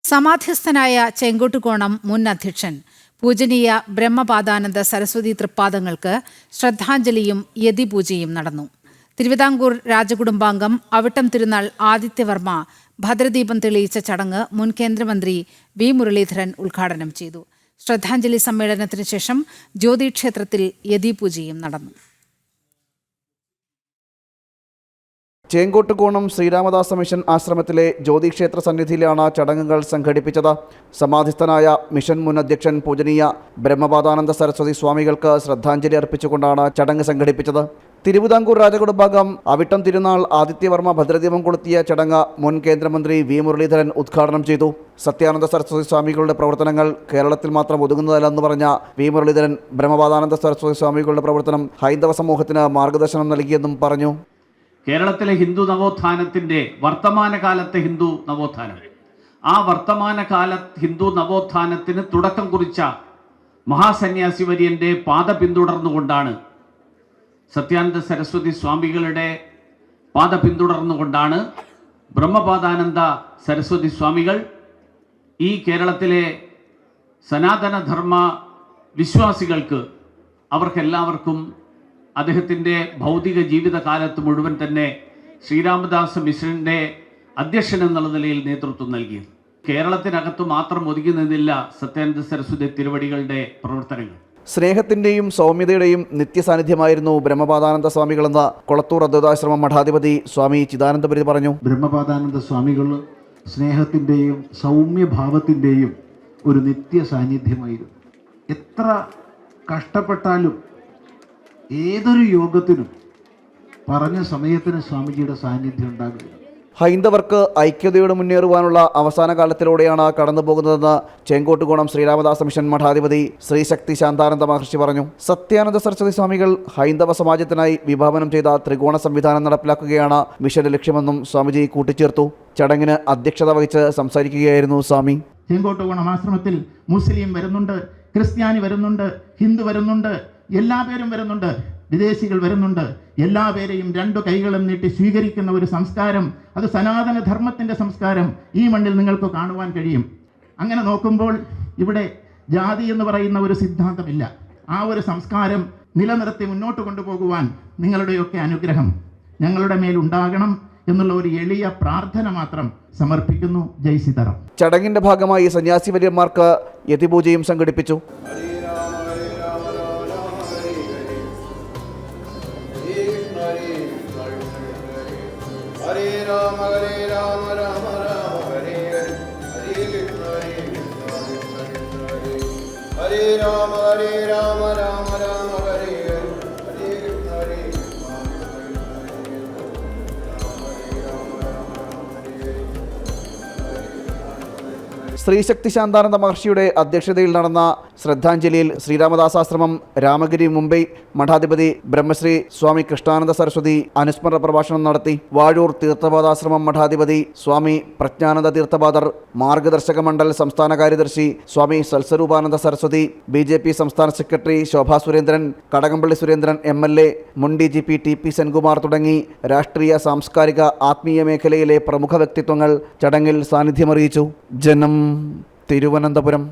സമാധ്യസ്ഥനായ ചെങ്കോട്ടുകോണം മുൻ അധ്യക്ഷൻ പൂജനീയ ബ്രഹ്മപാദാനന്ദ സരസ്വതി തൃപ്പാദങ്ങൾക്ക് ശ്രദ്ധാഞ്ജലിയും യതിപൂജയും നടന്നു. തിരുവിതാംകൂർ രാജകുടുംബാംഗം അവിട്ടം തിരുനാൾ ആദിത്യവർമ്മ ഭദ്രദീപം തെളിയിച്ച ചടങ്ങ് മുൻ കേന്ദ്രമന്ത്രി വി മുരളീധരൻ ഉദ്ഘാടനം ചെയ്തു. ശ്രദ്ധാഞ്ജലി സമ്മേളനത്തിന് ശേഷം ജ്യോതിക്ഷേത്രത്തിൽ യതിപൂജയും നടന്നു. ചേങ്കോട്ടുകോണം ശ്രീരാമദാസ മിഷൻ ആശ്രമത്തിലെ ജ്യോതിക്ഷേത്ര സന്നിധിയിലാണ് ചടങ്ങുകൾ സംഘടിപ്പിച്ചത്. സമാധിസ്ഥനായ മിഷൻ മുൻ അധ്യക്ഷൻ പൂജനീയ ബ്രഹ്മപാദാനന്ദ സരസ്വതി സ്വാമികൾക്ക് ശ്രദ്ധാഞ്ജലി അർപ്പിച്ചുകൊണ്ടാണ് ചടങ്ങ് സംഘടിപ്പിച്ചത്. തിരുവിതാംകൂർ രാജകുടുംബാംഗം അവിട്ടം തിരുനാൾ ആദിത്യവർമ്മ ഭദ്രദീപം കൊളുത്തിയ ചടങ്ങ് മുൻ കേന്ദ്രമന്ത്രി വി മുരളീധരൻ ഉദ്ഘാടനം ചെയ്തു. സത്യാനന്ദ സരസ്വതി സ്വാമികളുടെ പ്രവർത്തനങ്ങൾ കേരളത്തിൽ മാത്രം ഒതുങ്ങുന്നതല്ലെന്ന് പറഞ്ഞ വി മുരളീധരൻ ബ്രഹ്മപാദാനന്ദ സരസ്വതി സ്വാമികളുടെ പ്രവർത്തനം ഹൈന്ദവ സമൂഹത്തിന് മാർഗദർശനം നൽകിയെന്നും പറഞ്ഞു. കേരളത്തിലെ ഹിന്ദു നവോത്ഥാനത്തിൻ്റെ വർത്തമാനകാലത്തെ ഹിന്ദു നവോത്ഥാനം, ആ വർത്തമാനകാല ഹിന്ദു നവോത്ഥാനത്തിന് തുടക്കം കുറിച്ച മഹാസന്യാസി വര്യൻ്റെ പാത പിന്തുടർന്നുകൊണ്ടാണ്, സത്യാനന്ദ സരസ്വതി സ്വാമികളുടെ പാത പിന്തുടർന്നുകൊണ്ടാണ് ബ്രഹ്മപാദാനന്ദ സരസ്വതി സ്വാമികൾ ഈ കേരളത്തിലെ സനാതനധർമ്മ വിശ്വാസികൾക്ക് അവർക്കെല്ലാവർക്കും അദ്ദേഹത്തിൻ്റെ ഭൗതിക ജീവിതകാലത്ത് മുഴുവൻ തന്നെ ശ്രീരാമദാസ മിഷന്റെ അധ്യക്ഷൻ എന്നുള്ള നിലയിൽ നേതൃത്വം നൽകിയത്. കേരളത്തിനകത്ത് മാത്രം ഒതുങ്ങി നിന്നില്ല സത്യാനന്ദ സരസ്വതി തിരുവടികളുടെ പ്രവർത്തനങ്ങൾ. സ്നേഹത്തിൻ്റെയും സൗമ്യതയുടെയും നിത്യസാന്നിധ്യമായിരുന്നു ബ്രഹ്മപാദാനന്ദ സ്വാമികളെന്ന് കൊളത്തൂർ അദ്വൈതാശ്രമം മഠാധിപതി സ്വാമി ചിദാനന്ദപുരി പറഞ്ഞു. ബ്രഹ്മപാദാനന്ദ സ്വാമികൾ സ്നേഹത്തിൻ്റെയും സൗമ്യഭാവത്തിൻ്റെയും ഒരു നിത്യ സാന്നിധ്യമായിരുന്നു. എത്ര കഷ്ടപ്പെട്ടാലും ഏതൊരു യോഗത്തിനും പറഞ്ഞ സമയത്തിന് സ്വാമിജിയുടെ സാന്നിധ്യം ഉണ്ടാകുക. ഹൈന്ദവർക്ക് ഐക്യതയോടെ മുന്നേറുവാനുള്ള അവസാന കാലത്തിലൂടെയാണ് കടന്നുപോകുന്നതെന്ന് ചേങ്കോട്ടുകോണം ശ്രീരാമദാസ മിഷൻ മഠാധിപതി ശ്രീ ശക്തി ശാന്താനന്ദ മഹർഷി പറഞ്ഞു. സത്യാനന്ദ സരസ്വതി സ്വാമികൾ ഹൈന്ദവ സമാജത്തിനായി വിഭാവനം ചെയ്ത ത്രികോണ സംവിധാനം നടപ്പിലാക്കുകയാണ് മിഷന്റെ ലക്ഷ്യമെന്നും സ്വാമിജി കൂട്ടിച്ചേർത്തു. ചടങ്ങിന് അധ്യക്ഷത വഹിച്ച് സംസാരിക്കുകയായിരുന്നു സ്വാമി. ചേങ്കോട്ടുകോണം ആശ്രമത്തിൽ മുസ്ലിം വരുന്നുണ്ട്, ക്രിസ്ത്യാനി വരുന്നുണ്ട്, ഹിന്ദു വരുന്നുണ്ട്, എല്ലാ പേരും വരുന്നുണ്ട്, വിദേശികൾ വരുന്നുണ്ട്. എല്ലാ പേരെയും രണ്ടു കൈകളും നീട്ടി സ്വീകരിക്കുന്ന ഒരു സംസ്കാരം, അത് സനാതന ധർമ്മത്തിൻ്റെ സംസ്കാരം ഈ മണ്ണിൽ നിങ്ങൾക്ക് കാണുവാൻ കഴിയും. അങ്ങനെ നോക്കുമ്പോൾ ഇവിടെ ജാതി എന്ന് പറയുന്ന ഒരു സിദ്ധാന്തമില്ല. ആ ഒരു സംസ്കാരം നിലനിർത്തി മുന്നോട്ട് കൊണ്ടുപോകുവാൻ നിങ്ങളുടെയൊക്കെ അനുഗ്രഹം ഞങ്ങളുടെ മേൽ ഉണ്ടാകണം എന്നുള്ള ഒരു എളിയ പ്രാർത്ഥന മാത്രം സമർപ്പിക്കുന്നു. ജയ് സീതാറാം. ചടങ്ങിന്റെ ഭാഗമായി സന്യാസി വര്യന്മാർക്ക് യതിപൂജയും സംഘടിപ്പിച്ചു. Hare Rama Rama Rama Hare Hare Hare Krishna Krishna Krishna Hare Hare Rama Rama Rama Hare Hare Hare Krishna Krishna Shri ശക്തി ശാന്താനന്ദ മഹർഷിയുടെ അധ്യക്ഷതയിൽ നടന്ന ശ്രദ്ധാഞ്ജലിയിൽ ശ്രീരാമദാസാശ്രമം രാമഗിരി മുംബൈ മഠാധിപതി ബ്രഹ്മശ്രീ സ്വാമി കൃഷ്ണാനന്ദ സരസ്വതി അനുസ്മരണ പ്രഭാഷണം നടത്തി. വാഴൂർ തീർത്ഥപാദാശ്രമം മഠാധിപതി സ്വാമി പ്രജ്ഞാനന്ദ തീർത്ഥപാദർ, മാർഗദർശക മണ്ഡൽ സംസ്ഥാന കാര്യദർശി സ്വാമി സൽസ്വരൂപാനന്ദ സരസ്വതി, BJP സംസ്ഥാന സെക്രട്ടറി ശോഭാ സുരേന്ദ്രൻ, കടകംപള്ളി സുരേന്ദ്രൻ MLA, മുൻ DGP TP സെൻകുമാർ തുടങ്ങി രാഷ്ട്രീയ, സാംസ്കാരിക, ആത്മീയ മേഖലയിലെ പ്രമുഖ വ്യക്തിത്വങ്ങൾ ചടങ്ങിൽ സാന്നിധ്യമറിയിച്ചു. ജനം, തിരുവനന്തപുരം.